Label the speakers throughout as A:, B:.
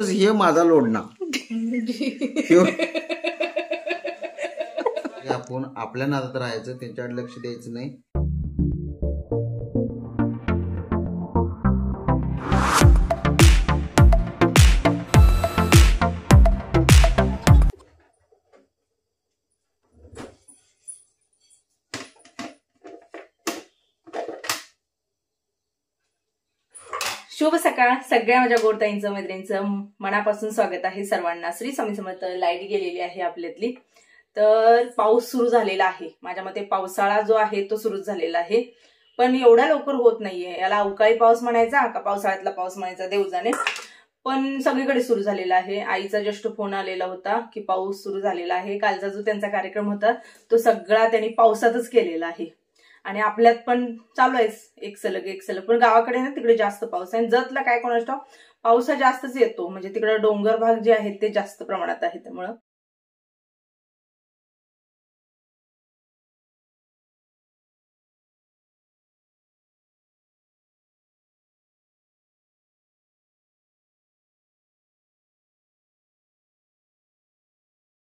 A: हे माझा लोड ना आपण आपल्या नादात राहायचं, त्यांच्याकडे लक्ष द्यायचं नाही.
B: शुभ सकाळ सगळ्या माझ्या गोडताईंचं मैत्रिणींचं मनापासून स्वागत आहे सर्वांना. श्री स्वामी समर्थ. लाईट गेलेली आहे आपल्यातली, तर पाऊस सुरू झालेला आहे. माझ्या मते पावसाळा जो आहे तो सुरू झालेला आहे, पण एवढा लवकर होत नाहीये. याला अवकाळी पाऊस म्हणायचा का पावसाळ्यातला पाऊस म्हणायचा देव जाणे, पण सगळीकडे सुरू झालेला आहे. आईचा जस्ट फोन आलेला होता की पाऊस सुरू झालेला आहे. कालचा जो त्यांचा कार्यक्रम होता तो सगळा त्यांनी पावसातच केलेला आहे आणि आपल्यात पण चालू आहे एक सलग. पण गावाकडे ना तिकडे जास्त पाऊस आहे. जतला काय कोणास ठाऊक पाऊस जास्तच येतो, म्हणजे तिकडे डोंगर भाग जे आहेत ते जास्त प्रमाणात आहे. त्यामुळं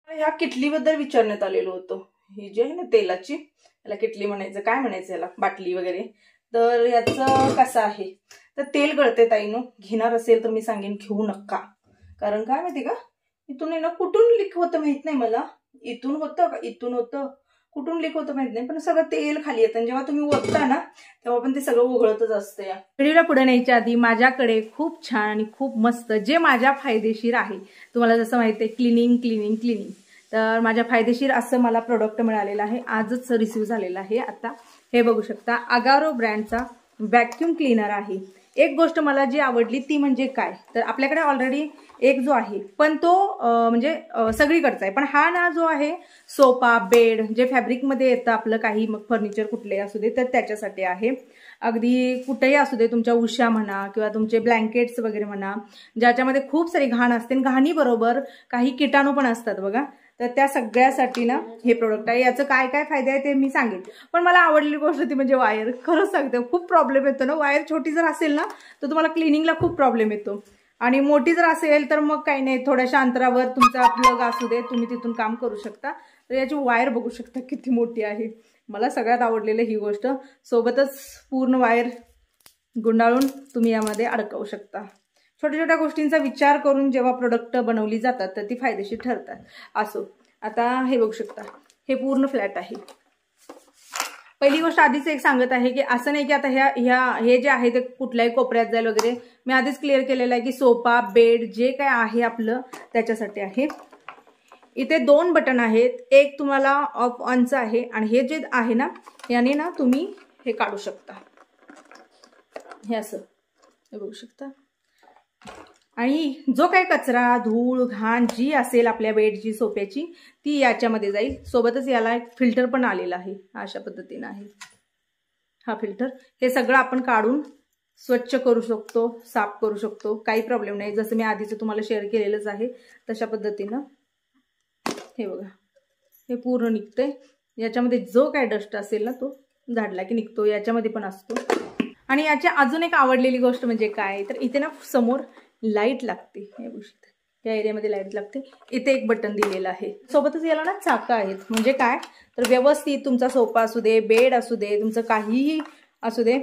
B: ह्या किटलीबद्दल विचारण्यात आलेलं होतं. ही जी आहे ना तेलाची, याला किटली म्हणायचं, काय म्हणायचं याला, बाटली वगैरे. तर याचं कसं आहे, तर तेल गळते ताईनो. घेणार असेल तर मी सांगेन घेऊ नका. कारण काय माहिती का, इथून ना कुठून लीक होतं माहित नाही मला. इथून होतं का इथून होतं, कुठून लीक होतं माहित नाही, पण सगळं तेल खाली येतं आणि जेव्हा तुम्ही ओतता ना तेव्हा पण ते सगळं उघळतच असतं. या व्हिडिओला पुढे न्यायच्या आधी माझ्याकडे खूप छान आणि खूप मस्त जे माझ्या फायदेशीर आहे, तुम्हाला जसं माहिती आहे क्लिनिंग, तर माझ्या फायदेशीर असं मला प्रोडक्ट मिळालेलं आहे. आजच रिसीव झालेलं आहे. आता हे बघू शकता, अगारो ब्रँडचा व्हॅक्यूम क्लीनर आहे. एक गोष्ट मला जी आवडली ती म्हणजे काय, तर आपल्याकडे ऑलरेडी एक जो आहे पण तो म्हणजे सगळीकडचा आहे, पण हा ना जो आहे सोफा बेड जे फॅब्रिकमध्ये येतं आपलं, काही मग फर्निचर कुठले असू दे तर त्याच्यासाठी आहे. अगदी कुठेही असू दे, तुमच्या उशा म्हणा किंवा तुमचे ब्लँकेट्स वगैरे म्हणा, ज्याच्यामध्ये खूप सारी घाण असते, घाणीबरोबर काही किटाणू पण असतात बघा, तर त्या सगळ्यासाठी ना हे प्रोडक्ट आहे. याचं काय काय फायदे आहे ते मी सांगेन, पण मला आवडलेली गोष्ट ती म्हणजे वायर. खरंच सांगते, खूप प्रॉब्लेम येतो ना, वायर छोटी जर असेल ना तर तुम्हाला क्लिनिंगला खूप प्रॉब्लेम येतो, आणि मोठी जर असेल तर मग काही नाही, थोड्याशा अंतरावर तुमचा प्लग असू दे, तुम्ही तिथून काम करू शकता. तर याची वायर बघू शकता किती मोठी आहे. मला सगळ्यात आवडलेलं ही गोष्ट. सोबतच पूर्ण वायर गुंडाळून तुम्ही यामध्ये अडकवू शकता. छोट्या छोट्या गोष्टींचा विचार करून जेव्हा प्रोडक्ट बनवली जातात तर ती फायदेशीर ठरतात. असो, आता हे बघू शकता, हे पूर्ण फ्लॅट आहे. पहिली गोष्ट आधीच एक सांगत आहे की असं नाही की आता हे जे आहे ते कुठल्याही कोपऱ्यात जाईल वगैरे. मी आधीच क्लिअर केलेलं आहे की सोफा बेड जे काय आहे आपलं त्याच्यासाठी आहे. इथे 2 बटन आहेत, एक तुम्हाला ऑफ ऑनचं आहे आणि हे जे आहे ना याने ना तुम्ही हे काढू शकता, हे असं हे बघू शकता. आणि जो काही कचरा धूळ घाण जी असेल आपल्या बेडची सोफ्याची ती याच्यामध्ये जाईल. सोबतच याला एक फिल्टर पण आलेला आहे, अशा पद्धतीने आहे हा फिल्टर. हे सगळं आपण काढून स्वच्छ करू शकतो, साफ करू शकतो, काही प्रॉब्लेम नाही. जसं मी आधीच तुम्हाला शेअर केलेलंच आहे तशा पद्धतीनं हे बघा, हे पूर्ण निघतंय. याच्यामध्ये जो काय डस्ट असेल ना तो झाडला की निघतो, याच्यामध्ये पण असतो. आणि याची अजून एक आवडलेली गोष्ट म्हणजे काय, तर इथे ना समोर लाईट लागते. हे बघू शकता, या एरियामध्ये लाईट लागते. इथे एक बटन दिलेलं आहे. सोबतच याला ना चाकं आहेत, म्हणजे काय तर व्यवस्थित तुमचा सोफा असू दे, बेड असू दे, तुमचं काहीही असू दे,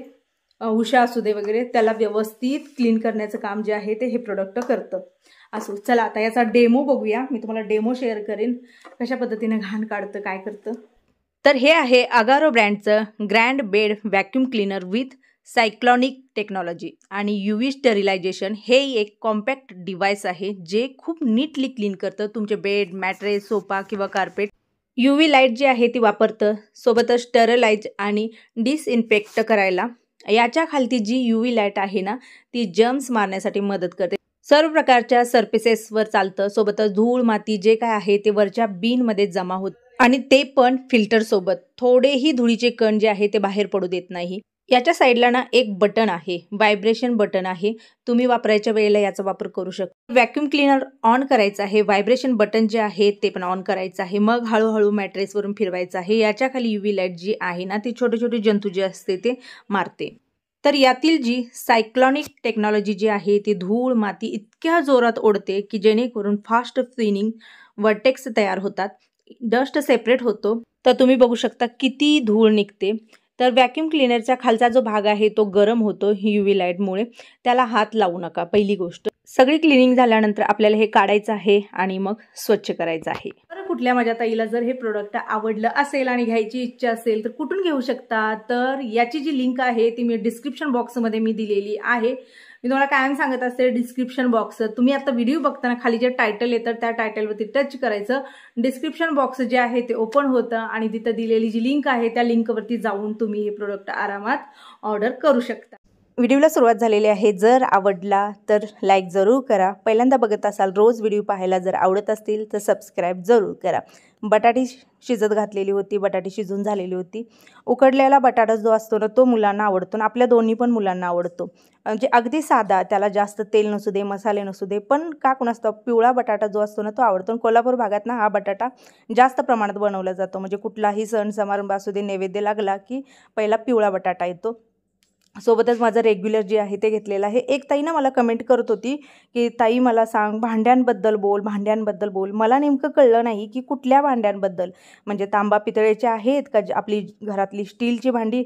B: उशा असू दे वगैरे, त्याला व्यवस्थित क्लीन करण्याचं काम जे आहे ते हे प्रोडक्ट करतं. असो, चला आता याचा डेमो बघूया. मी तुम्हाला डेमो शेअर करेन कशा पद्धतीने घाण काढतं, काय करतं. तर हे आहे अगारो ब्रँडचं grand bed vacuum cleaner with cyclonic technology आणि UV स्टरिलायझेशन. हे एक कॉम्पॅक्ट डिव्हाइस आहे जे खूप नीटली क्लीन करतं तुमचे बेड, मॅट्रेस, सोफा किंवा कार्पेट. UV लाईट जी आहे ती वापरतं, सोबतच स्टरलाइज आणि डिसइन्फेक्ट करायला. याच्या खालती जी UV लाईट आहे ना ती जर्म्स मारण्यासाठी मदत करते. सर्व प्रकारच्या सरफेसेसवर चालतं. सोबतच धूळ माती जे काय आहे ते वरच्या बिनमध्ये जमा होत आणि ते पण फिल्टर सोबत. थोडेही धुळीचे कण जे आहे ते बाहेर पडू देत नाही. याच्या साईडला ना एक बटन आहे, व्हायब्रेशन बटन आहे. तुम्ही वापरायच्या वेळेला याचा वापर करू शकता. व्हॅक्यूम क्लीनर ऑन करायचं आहे, व्हायब्रेशन बटन जे आहे ते पण ऑन करायचं आहे. मग हळूहळू मॅट्रेसवरून फिरवायचं आहे. याच्या खाली UV लाईट जी आहे ना ती छोटे छोटे जंतू जे असते ते मारते. तर यातील जी सायक्लॉनिक टेक्नॉलॉजी जी आहे ती धूळ माती इतक्या जोरात ओढते की जेणेकरून फास्ट स्पिनिंग वर्टेक्स तयार होतात, डस्ट सेपरेट होतो. तर तुम्ही बघू शकता किती धूळ निघते. तर व्हॅक्यूम क्लिनरचा खालचा जो भाग आहे तो गरम होतो UV लाईटमुळे, त्याला हात लावू नका. पहिली गोष्ट, सगळी क्लिनिंग झाल्यानंतर आपल्याला हे काढायचं आहे आणि मग स्वच्छ करायचं आहे. तर कुठल्या माझ्या ताईला जर हे प्रोडक्ट आवडलं असेल आणि घ्यायची इच्छा असेल तर कुठून घेऊ शकता? तर याची जी लिंक आहे ती मी डिस्क्रिप्शन बॉक्समध्ये मी दिलेली आहे. मी तुम्हाला कायम सांगत असते, डिस्क्रिप्शन बॉक्स तुम्ही आता व्हिडिओ बघताना खाली जे टायटल येतं त्या टायटलवरती टच करायचं. डिस्क्रिप्शन बॉक्स जे आहे ते ओपन होतं आणि तिथं दिलेली जी लिंक आहे त्या लिंकवरती जाऊन तुम्ही हे प्रोडक्ट आरामात ऑर्डर करू शकता. व्हिडिओला सुरुवात झालेली आहे. जर आवडला तर लाईक जरूर करा. पहिल्यांदा बघत असाल, रोज व्हिडिओ पाहायला जर आवडत असतील तर सबस्क्राईब जरूर करा. बटाटी शिजत घातलेली होती, बटाटी शिजून झालेली होती. उकडलेला बटाटा जो असतो ना तो मुलांना आवडतो आणि आपल्या दोन्ही पण मुलांना आवडतो. म्हणजे अगदी साधा, त्याला जास्त तेल नसू दे, मसाले नसू दे, पण का कुणास पिवळा बटाटा जो असतो ना तो आवडतो. कोल्हापूर भागात ना हा बटाटा जास्त प्रमाणात बनवला जातो. म्हणजे कुठलाही सण समारंभ असू दे, नैवेद्य लागला की पहिला पिवळा बटाटा येतो. सोबतच माझं रेग्युलर जे आहे ते घेतलेलं आहे. एक ताई ना मला कमेंट करत होती की ताई मला सांग, भांड्यांबद्दल बोल, भांड्यांबद्दल बोल. मला नेमकं कळलं नाही की कुठल्या भांड्यांबद्दल, म्हणजे तांबा पितळेचे आहेत का आपली घरातली स्टीलची भांडी.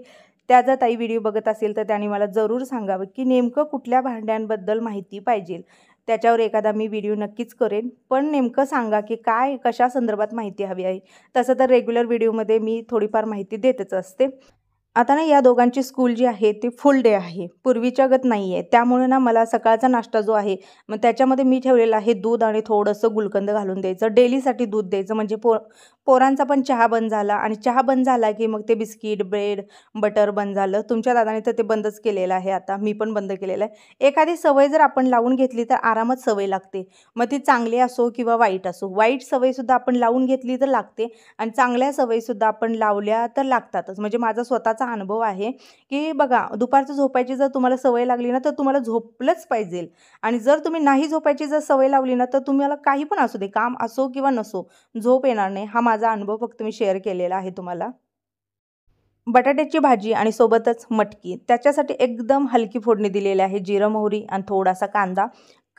B: त्या जर ताई व्हिडिओ बघत असेल तर त्यांनी मला जरूर सांगावं की नेमकं कुठल्या भांड्यांबद्दल माहिती पाहिजे. त्याच्यावर एखादा मी व्हिडिओ नक्कीच करेन, पण नेमकं सांगा की काय कशा संदर्भात माहिती हवी आहे. तसं तर रेग्युलर व्हिडिओमध्ये मी थोडीफार माहिती देतच असते. आता ना या दोघांची स्कूल जी आहे ती फुल डे आहे, पूर्वीच्या गत नाही आहे. त्यामुळे ना मला सकाळचा नाश्ता जो आहे मग त्याच्यामध्ये मी ठेवलेला आहे दूध आणि थोडंसं गुलकंद घालून द्यायचं. डेलीसाठी दूध द्यायचं, म्हणजे पोरांचा पण चहा बंद झाला आणि चहा बंद झाला की मग ते बिस्किट ब्रेड बटर बंद झालं. तुमच्या दादाने तर ते बंदच केलेलं आहे, आता मी पण बंद केलेलं आहे. एखादी सवय जर आपण लावून घेतली तर आरामात सवय लागते. मग ती चांगली असो किंवा वाईट असो, वाईट सवयीसुद्धा आपण लावून घेतली तर लागते आणि चांगल्या सवयीसुद्धा आपण लावल्या तर लागतातच. म्हणजे माझा स्वतःचा अनुभव आहे की बघा, दुपारचं झोपायची जर तुम्हाला सवय लागली ना तर तुम्हाला झोपलंच पाहिजे. आणि जर तुम्ही नाही झोपायची जर सवय लावली ना तर तुम्हाला काही पण असू दे, काम असो किंवा नसो, झोप येणार नाही. हा माझा अनुभव फक्त मी शेअर केलेला आहे तुम्हाला. बटाट्याची भाजी आणि सोबतच मटकी, त्याच्यासाठी एकदम हलकी फोडणी दिलेली आहे. जिरं मोहरी आणि थोडासा कांदा.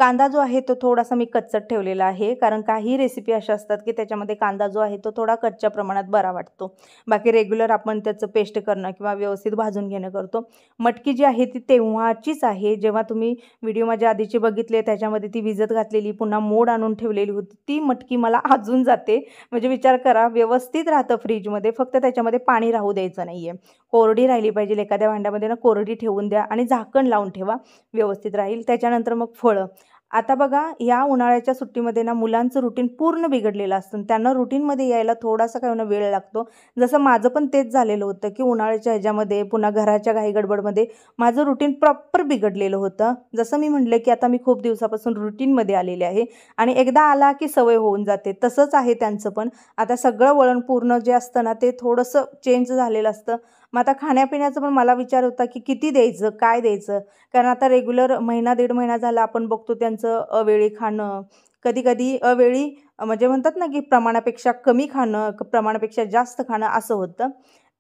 B: कांदा जो आहे तो थोडासा मी कच्चट ठेवलेला आहे, कारण काही रेसिपी अशा असतात की त्याच्यामध्ये कांदा जो आहे तो थोडा कच्च्या प्रमाणात बरा वाटतो. बाकी रेग्युलर आपण त्याचं पेस्ट करणं किंवा व्यवस्थित भाजून घेणं करतो. मटकी जी आहे ती तेव्हाचीच आहे जेव्हा तुम्ही व्हिडिओ माझ्या आधीचे बघितले, त्याच्यामध्ये ती विजत घातलेली पुन्हा मोड आणून ठेवलेली होती. ती मटकी मला अजून जाते. म्हणजे विचार करा, व्यवस्थित राहतं फ्रीजमध्ये, फक्त त्याच्यामध्ये पाणी राहू द्यायचं नाही आहे. कोरडी राहिली पाहिजे. एखाद्या भांड्यामध्ये ना कोरडी ठेवून द्या आणि झाकण लावून ठेवा, व्यवस्थित राहील. त्याच्यानंतर मग फळं. आता बघा, या उन्हाळ्याच्या सुट्टीमध्ये ना मुलांचं रुटीन पूर्ण बिघडलेलं असतं. त्यांना रुटीनमध्ये यायला थोडासा काही ना वेळ लागतो. जसं माझं पण तेच झालेलं होतं की उन्हाळ्याच्या ह्याच्यामध्ये पुन्हा घराच्या घाई गडबडमध्ये माझं रुटीन प्रॉपर बिघडलेलं होतं. जसं मी म्हटलं की आता मी खूप दिवसापासून रुटीनमध्ये आलेले आहे आणि एकदा आला की सवय होऊन जाते. तसंच आहे त्यांचं पण. आता सगळं वळण पूर्ण जे असतं ना ते थोडंसं चेंज झालेलं असतं. मग आता खाण्यापिण्याचं पण मला विचार होता की किती द्यायचं, काय द्यायचं. कारण आता रेग्युलर महिना दीड महिना झाला आपण बघतो त्यांचं अवेळी खाणं, कधी कधी अवेळी म्हणजे म्हणतात ना की प्रमाणापेक्षा कमी खाणं, प्रमाणापेक्षा जास्त खाणं असं होतं.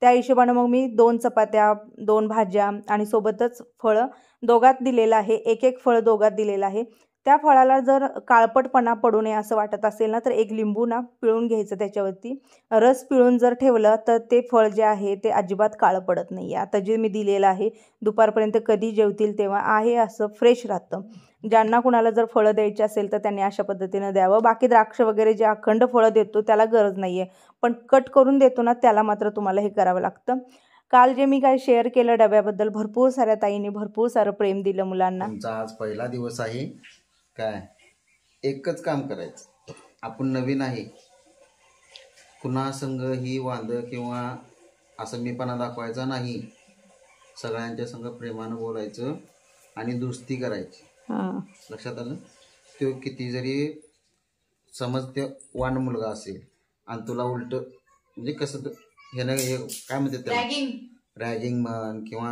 B: त्या हिशोबानं मग मी 2 चपात्या, 2 भाज्या आणि सोबतच फळं दोघात दिलेलं आहे. एक एक फळ दोघात दिलेलं आहे. त्या फळाला जर काळपटपणा पडू नये असं वाटत असेल ना तर एक लिंबू ना पिळून घ्यायचं, त्याच्यावरती रस पिळून जर ठेवलं तर ते फळ जे आहे ते अजिबात काळं पडत नाही आहे. आता जे मी दिलेलं आहे दुपारपर्यंत कधी जेवतील तेव्हा आहे असं फ्रेश राहतं. ज्यांना कुणाला जर फळं द्यायची असेल तर त्यांनी अशा पद्धतीनं द्यावं. बाकी द्राक्ष वगैरे जे अखंड फळं देतो त्याला गरज नाही आहे, पण कट करून देतो ना त्याला मात्र तुम्हाला हे करावं लागतं. काल जे मी काय शेअर केलं डब्याबद्दल, भरपूर साऱ्या ताईंनी भरपूर सारं प्रेम दिलं मुलांना.
A: तुमचा आज पहिला दिवस आहे. काय एकच काम करायचं, आपण नवीन आहे, कुणा संग ही वांद किंवा असं मीपणा दाखवायचा नाही. सगळ्यांच्या संग प्रेमानं बोलायचं आणि दोस्ती करायची. लक्षात आलं? तो किती जरी समज ते वाण मुलगा असेल आणि तुला उलट म्हणजे कसं हे काय म्हणते त्याला, रॅगिंग म्हण किंवा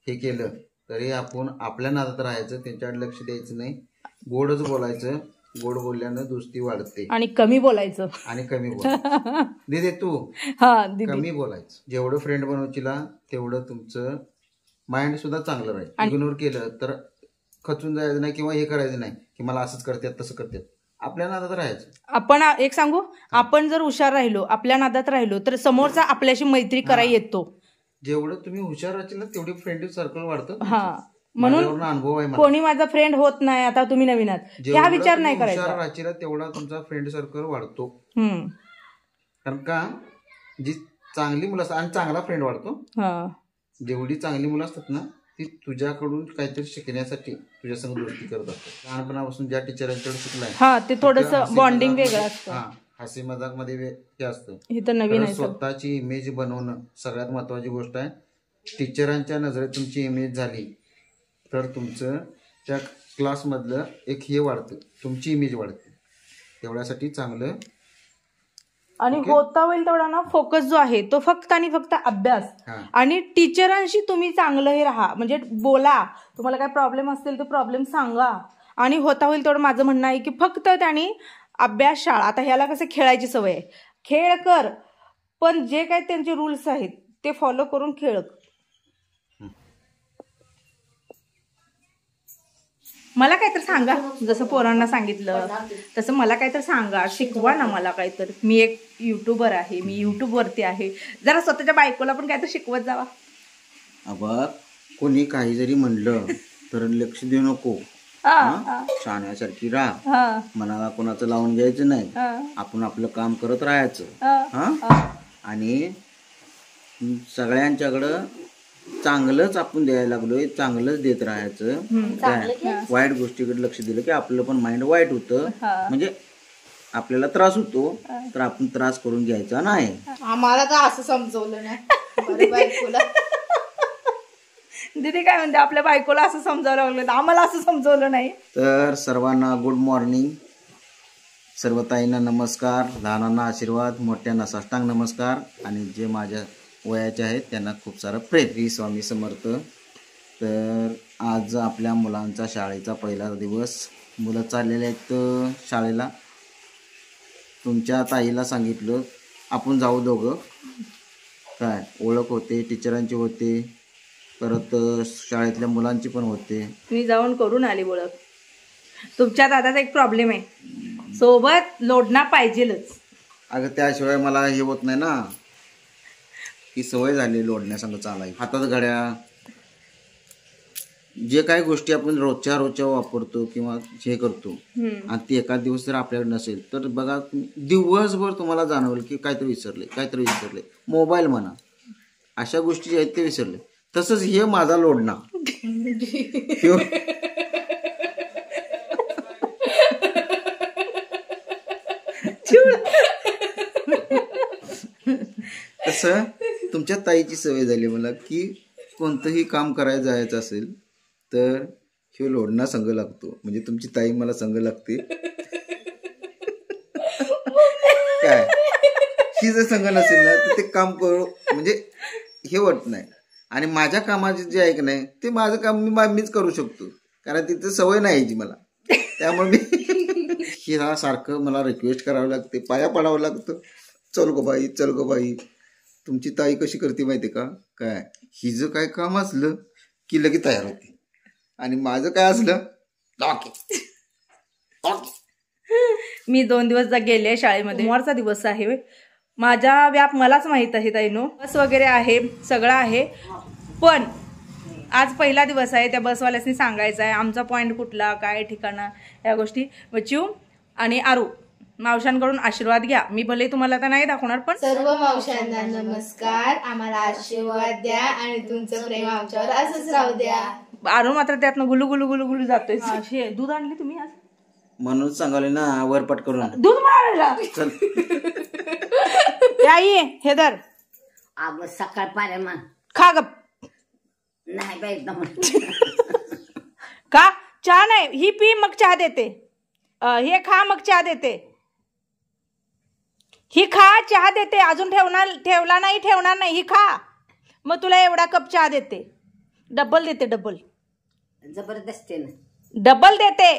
A: हे केलं तरी आपण आपल्या नादात राहायचं, त्यांच्याकडे लक्ष द्यायचं नाही. गोडच बोलायचं. गोड बोलल्यानं दोस्ती वाढते.
B: आणि कमी बोलायचं.
A: आणि कमी बोलायचं. दीदी तू कमी बोलायचं. जेवढं फ्रेंड बनवशीला तेवढं तुमचं माइंड सुद्धा चांगलं राहील. इग्नोर केलं तर खचून जायचं नाही किंवा हे करायचं नाही की मला असंच करतात तसं करतात. आपल्या नादात राहायचं.
B: आपण एक सांगू, आपण जर हुशार राहिलो, आपल्या नादात राहिलो तर समोरचा आपल्याशी मैत्री करायला येतो.
A: जेवढं तुम्ही हुशार राहतील ना तेवढी फ्रेंड सर्कल वाढतं.
B: म्हणून
A: अनुभव आहे.
B: कोणी माझा फ्रेंड होत नाही, आता तुम्ही नवीन आहात हा विचार नाही करायचा.
A: हुशार राहतील तेवढा तुमचा फ्रेंड सर्कल वाढतो. कारण का जी चांगली मुलं असतात आणि चांगला फ्रेंड वाढतो. जेवढी चांगली मुलं असतात ना ती तुझ्याकडून काहीतरी शिकण्यासाठी तुझ्या संग दोस्ती करत असतात. लहानपणापासून ज्या टीचरांकडे शिकलाय
B: ते थोडंसं बॉन्डिंग वेगळं असतं.
A: हसी मजाक मध्ये हे असतं.
B: हे तर नवीन आहे.
A: स्वतःची इमेज बनवणं सगळ्यात महत्वाची गोष्ट आहे. टीचरांच्या नजरेत तुमची इमेज झाली तर तुमचं त्या क्लासमधलं एक हे वाढतं, तुमची इमेज वाढते. तेवढ्यासाठी चांगलं
B: आणि होता होईल तेवढा ना फोकस जो आहे तो फक्त आणि फक्त अभ्यास आणि टीचरांशी तुम्ही चांगलं हे राहा. म्हणजे बोला, तुम्हाला काय प्रॉब्लेम असतील तो प्रॉब्लेम सांगा आणि होता होईल तेवढं माझं म्हणणं आहे की फक्त त्यांनी अभ्यास शाळा. आता ह्याला कसं खेळायची सवय आहे, खेळ कर पण जे काही त्यांचे रूल्स आहेत ते फॉलो करून खेळ. मला काहीतरी सांगा, जसं पोरांना सांगितलं तसं मला काहीतरी सांगा, शिकवा ना मला काहीतरी. मी एक युट्यूबर आहे, मी युट्यूबवरती आहे, जरा स्वतःच्या बायकोला पण काहीतरी शिकवत जावा.
A: अबा कोणी काही जरी म्हणलं तर लक्ष देऊ नको. शाण्यासारखी राहा, मनाला कोणाचं लावून घ्यायचं नाही. आपण आपलं काम करत राहायचं. आणि सगळ्यांच्याकडं चांगलंच आपण द्यायला लागलोय, चांगलंच देत राहायचं. वाईट गोष्टीकडे लक्ष दिलं की आपलं पण माइंड वाईट होतं. म्हणजे आपल्याला त्रास होतो तर आपण त्रास करून घ्यायचा नाही.
B: आम्हाला तर असं समजवलं नाही बायकोला. दीदी काय म्हणते, आपल्या बायकोला असं समजावलं लागलं, आम्हाला असं समजवलं नाही.
A: तर सर्वांना गुड मॉर्निंग. सर्व ताईंना नमस्कार, लहानांना आशीर्वाद, मोठ्यांना साष्टांग नमस्कार आणि जे माझ्या वयाचे आहेत त्यांना खूप सारं प्रेम. श्री स्वामी समर्थ. तर आज आपल्या मुलांचा शाळेचा पहिला दिवस. मुलं चाललेले आहेत शाळेला. तुमच्या ताईला सांगितलं आपण जाऊ दोघं. काय ओळख होते, टीचरांची होते, परत शाळेतल्या मुलांची पण होते.
B: मी जाऊन करून आली ओळख. तुमच्या दादाचा एक प्रॉब्लेम आहे, सोबत लोढणं पाहिजेलच.
A: अगं त्याशिवाय मला हे होत नाही ना. ही सवय झाली लोढण्यासंग चालायची. हातात घड्या, जे काही गोष्टी आपण रोजच्या वापरतो किंवा हे करतो आणि ते एका दिवस जर आपल्याकडे नसेल तर बघा दिवसभर तुम्हाला जाणवेल की काहीतरी विसरले. मोबाईल म्हणा, अशा गोष्टी जे आहेत ते विसरले. तसंच हे माझा लोढणा. तसं तुमच्या ताईची सवय झाली मला की कोणतंही काम करायला जायचं असेल तर हे लोढणा संग लागतो. म्हणजे तुमची ताई मला संग लागते. काय ही जर संग नसेल ना तर ते काम करू म्हणजे हे होत नाही. आणि माझ्या कामाचे जे आहे की नाही ते माझं काम मीच करू शकतो, कारण तिथे सवय नाही यायची मला. त्यामुळे मी हिला सारखं मला रिक्वेस्ट करावं लागते, पाया पडावं लागतं. चल गो बाई. तुमची ताई कशी करते माहिती का, काय हिचं काय काम असलं की लगेच तयार होते आणि माझं काय असलं
B: मी 2 दिवस गेले शाळेमध्ये. सोमवारचा दिवस आहे, माझा व्याप मलाच माहित आहे ताईनो. बस वगैरे आहे, सगळं आहे, पण आज पहिला दिवस आहे. त्या बसवाल्यासनी सांगायचं आहे आमचा पॉईंट कुठला, काय ठिकाणा, या गोष्टी. बच्चू आणि आरू मावशांकडून आशीर्वाद घ्या. मी भले तुम्हाला तर नाही दाखवणार पण
C: सर्व मावशांना नमस्कार. आम्हाला आशीर्वाद द्या आणि तुमचं प्रेम आमच्यावर असंच राहू द्या.
B: आरू मात्र त्यातनं गुलू जातोय. दूध आणली तुम्ही आज
A: म्हणून सांगाले ना वरपट करून
B: दूध मारायला. चल आई हे धर.
D: अब सकाळ पाऱ्या
B: खा गप.
D: नाही बाई एकदम
B: का चहा नाही, ही पी मग चहा देते. हे खा मग चहा देते. ही खा, चहा देते. अजून ठेवला नाही, ही खा मग तुला एवढा कप चहा देते. डबल देते,
D: जबरदस्तीने
B: डबल देते.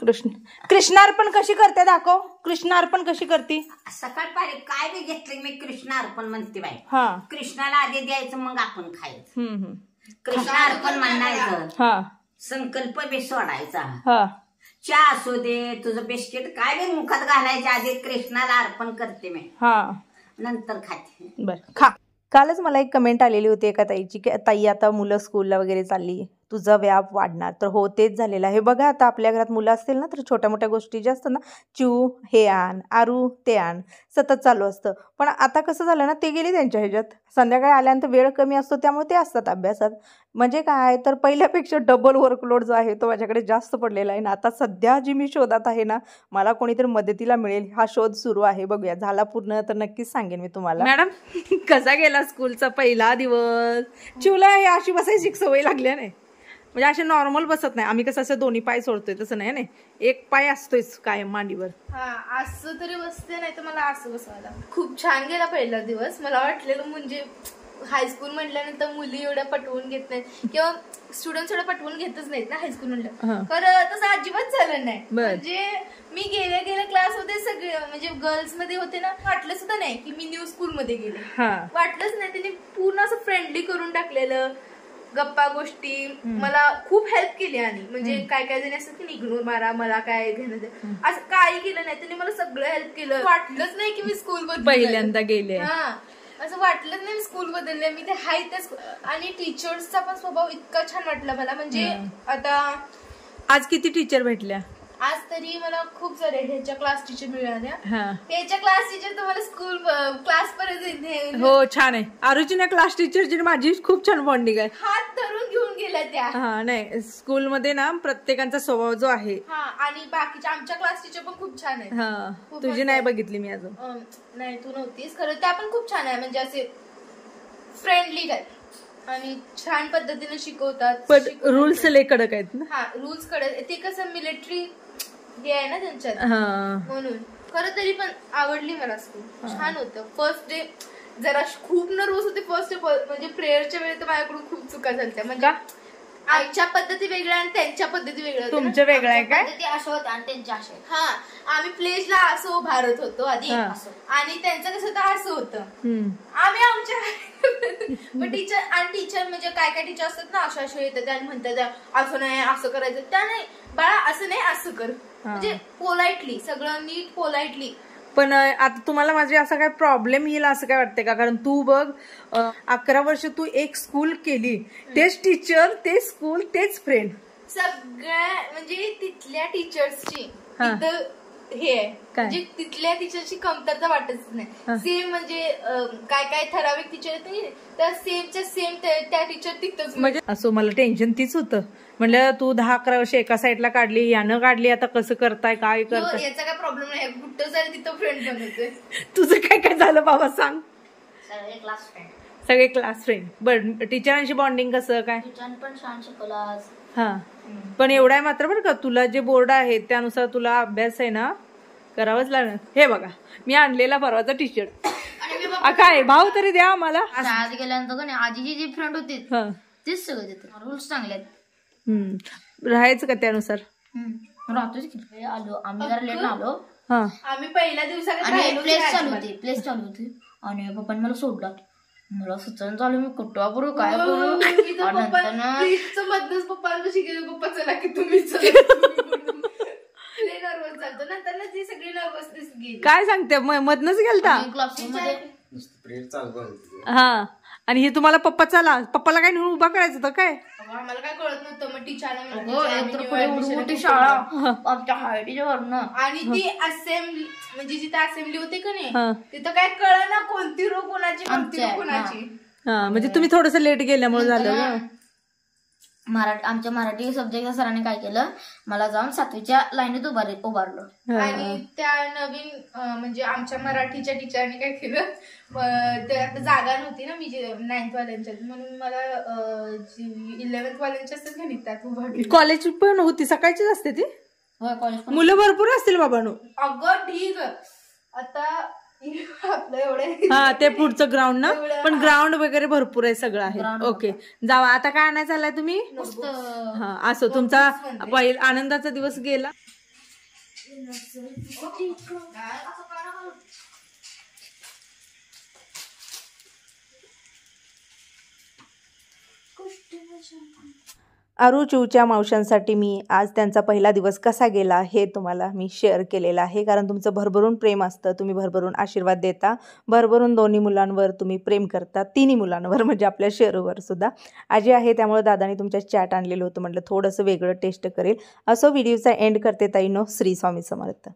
B: कृष्णार्पण कशी करते दाखव. कृष्णार्पण कशी करते.
D: सकाळ पारी काय बी घेतलं मी कृष्ण अर्पण म्हणते बाई.
B: हा
D: कृष्णाला आधी द्यायचं मग आपण खायचं.
B: हम्म.
D: कृष्ण अर्पण म्हणायचं.
B: हा
D: संकल्प बी सोडायचा.
B: हा
D: चहा असू दे तुझं बिस्किट काय बी मुखात घालायच्या आधी कृष्णाला अर्पण करते मी.
B: हा
D: नंतर खाते.
B: बर खा. कालच मला एक कमेंट आलेली होती एका ताईची की ताई आता मुलं स्कूलला वगैरे चालली, तुझा व्याप वाढणार. तर हो तेच झालेलं आहे. बघा आता आपल्या घरात मुलं असतील ना तर छोट्या मोठ्या गोष्टी ज्या असतात ना, चिऊ हे आण, आरू ते आण, सतत चालू असतं. पण आता कसं झालं ना, ते गेले त्यांच्या ह्याच्यात. संध्याकाळी आल्यानंतर वेळ कमी असतो त्यामुळे ते असतात अभ्यासात. म्हणजे काय तर पहिल्यापेक्षा डबल वर्कलोड जो आहे तो माझ्याकडे जास्त पडलेला आहे ना. आता सध्या जी मी शोधात आहे ना, मला कोणीतरी मदतीला मिळेल हा शोध सुरू आहे. बघूया झाला पूर्ण तर नक्कीच सांगेन मी तुम्हाला. मॅडम कसा गेला स्कूलचा पहिला दिवस. चिवला अशी बसायची सवय लागली नाही, म्हणजे असे नॉर्मल बसत नाही. आम्ही कसं असं दोन्ही पाय सोडतोय तसं नाही, एक पाय असतोयच कायम मांडीवर.
C: हा असं तरी बसते, नाही तर मला असं बसवायला. खूप छान गेला पहिला दिवस. मला वाटलेलं म्हणजे हायस्कूल म्हटल्यानंतर मुली एवढ्या पटवून घेत नाहीत किंवा स्टुडंट एवढं पटवून घेतच नाहीत ना हायस्कूल म्हटलं. खरं तसं अजिबात झालं नाही. म्हणजे मी गेल्या क्लासमध्ये सगळे म्हणजे गर्ल्स मध्ये होते ना, वाटलं सुद्धा नाही की मी न्यू स्कूल मध्ये गेले. वाटलंच नाही. त्यांनी पूर्ण असं फ्रेंडली करून टाकलेलं. गप्पा गोष्टी मला खूप हेल्प केली. आणि म्हणजे काय जणी असतात की इग्नोर मारा, मला काय घेणं असं काही केलं नाही. त्यांनी मला सगळं हेल्प केलं. वाटलंच नाही की मी स्कूल बदल
B: पहिल्यांदा गेले.
C: हा असं वाटलंच नाही मी स्कूल बदलले. मी ते हाय तेच. आणि टीचर्सचा पण स्वभाव इतका छान वाटला मला. म्हणजे आता
B: आज किती टीचर भेटल्या.
C: आज तरी मला खूप सारे ह्याच्या क्लास टीचर मिळाल्या. ह्याच्या क्लास टीचर तुम्हाला स्कूल क्लास पर्यंत.
B: हो छान आहे. आरुजीने क्लास टीचरची माझी खूप छान बॉन्डिंग आहे.
C: हात धरून घेऊन गेल्या त्या.
B: हा नाही स्कूलमध्ये ना प्रत्येकाचा स्वभाव जो आहे.
C: हा आणि बाकीच्या आमच्या क्लास टीचर पण खूप छान आहेत.
B: हा तुझी नाही बघितली मी अजून.
C: नाही तू नव्हतीस खरं. त्या पण खूप छान आहे. म्हणजे असे फ्रेंडली टाईप आणि छान पद्धतीने शिकवतात.
B: पण रूल्स लय कडक आहेत ना.
C: हा रूल्स कडक. ते कसं मिलिटरी हे आहे ना त्यांच्यात, म्हणून. खरं तरी पण आवडली मला स्कूल. छान होतं. फर्स्ट डे जरा खूप नर्वस होते फर्स्ट डे. म्हणजे प्रेयरच्या वेळी तर माझ्याकडून खूप चुका झाल्या. म्हणजे आमच्या पद्धती वेगळ्या आणि त्यांच्या पद्धती वेगळ्या.
B: तुमच्या वेगळ्या आहे काय.
C: पद्धती अशा होत्या आणि त्यांच्या अशा. हा आम्ही प्लेजला असं उभारत होतो आधी आणि त्यांचं कसं होतं असं होतं. आम्ही आमच्या टीचर आणि टीचर म्हणजे काय टीचर असतात ना अशा येतात आणि म्हणतात असं नाही असं करायचं. त्या नाही बाळा असं नाही असं कर. म्हणजे पोलाइटली सगळं नीट पोलाइटली.
B: पण आता तुम्हाला माझे असा काय प्रॉब्लेम येईल असं काय वाटतंय का. कारण तू बघ 11 वर्ष तू एक स्कूल केली, तेच टीचर तेच स्कूल तेच फ्रेंड.
C: सगळ्या म्हणजे तिथल्या टीचर्सची हे आहे. म्हणजे तिथल्या टीचरची कमतरता वाटतच नाही. सेम म्हणजे काय ठराविक टीचर येते तर सेमच्या सेम त्या टीचर तिथंच. म्हणजे
B: असं मला टेन्शन तीच होतं. म्हणलं तू 10-11 वर्ष एका साईडला काढली, यानं काढली, आता कसं करताय काय करताय.
C: याचा काय प्रॉब्लेम नाही. कुठं जाईल तिथं फ्रेंड बनवतोय.
B: तुझं काय काय झालं बाबा सांग.
D: सगळे क्लास फ्रेंड.
B: सगळे क्लास फ्रेंड. बरं टीचरांशी बॉन्डिंग कसं काय.
C: टीचर पण छान शिकवलं.
B: हा पण एवढा आहे मात्र बरं का, तुला जे बोर्ड आहे त्यानुसार तुला अभ्यास आहे ना करावंच लागणार. हे बघा मी आणलेला परवाचा टी शर्ट. काय भाव तरी द्या आम्हाला.
C: शाळेत गेल्यानंतर का नाही आजीची जी फ्रेंड होती तेच सगळं देतात. रूल्स चांगले आहेत.
B: राहायचं का त्यानुसार.
C: राहतोच की. आलो आम्ही जरा लेट आलो.
B: आम्ही पहिल्या दिवसाला
C: प्लेस चालू होती आणि पप्पांनी मला सोडला. मला सुचन चालू मी कुठं करू काय करू. मधनच पप्पांपाशी गेलो. पप्पा चला की तुम्हीच नर्वस झालतो. नंतर ती सगळी नर्वसनेस गेली.
B: काय सांगते मधनच गेलता
C: क्लासरूममध्ये.
B: हा आणि हे तुम्हाला पप्पाला काय नेऊन उभा करायचं होतं काय.
C: आम्हाला काय कळत नव्हतं. मग टीचरने मोठी शाळा आमच्या हायटीच्या वरनं. आणि ती असेंब्ली म्हणजे जिथे असेंब्ली होते का नाही तिथं काय कळ ना कोणती रो कोणाची कोणती रो कोणाची.
B: म्हणजे तुम्ही थोडस लेट गेल्यामुळे झालं.
C: आमच्या मराठी सब्जेक्टच्या सरांनी काय केलं मला जाऊन 7वीच्या लाईनीत उभारलं. आणि त्या नवीन म्हणजे आमच्या मराठीच्या टीचरने काय केलं जागा नव्हती ना मी 9th वाल्यांच्यात म्हणून मला 11th वाल्यांच्या असतात का नाही त्यात उभारली.
B: कॉलेज पण होती सकाळचीच असते ती. मुलं भरपूर असतील बाबांनो.
C: अगं ठीक आता आपलं एवढे
B: ते पुढचं ग्राउंड ना. पण ग्राउंड वगैरे भरपूर आहे सगळं आहे. ओके जावा. आता काय आणायचं आलाय तुम्ही. असो तुमचा आनंदाचा दिवस गेला. आरू चिवच्या मावशांसाठी मी आज त्यांचा पहिला दिवस कसा गेला हे तुम्हाला मी शेअर केलेलं आहे, कारण तुमचं भरभरून प्रेम असतं, तुम्ही भरभरून आशीर्वाद देता, भरभरून दोन्ही मुलांवर तुम्ही प्रेम करता, तिन्ही मुलांवर म्हणजे आपल्या शेरूवर सुद्धा. आजी आहे त्यामुळे दादानी तुमच्या चॅट आणलेलं होतं, म्हटलं थोडंसं वेगळं टेस्ट करेल. असं व्हिडिओचा एंड करते ताईनो. श्री स्वामी समर्थ.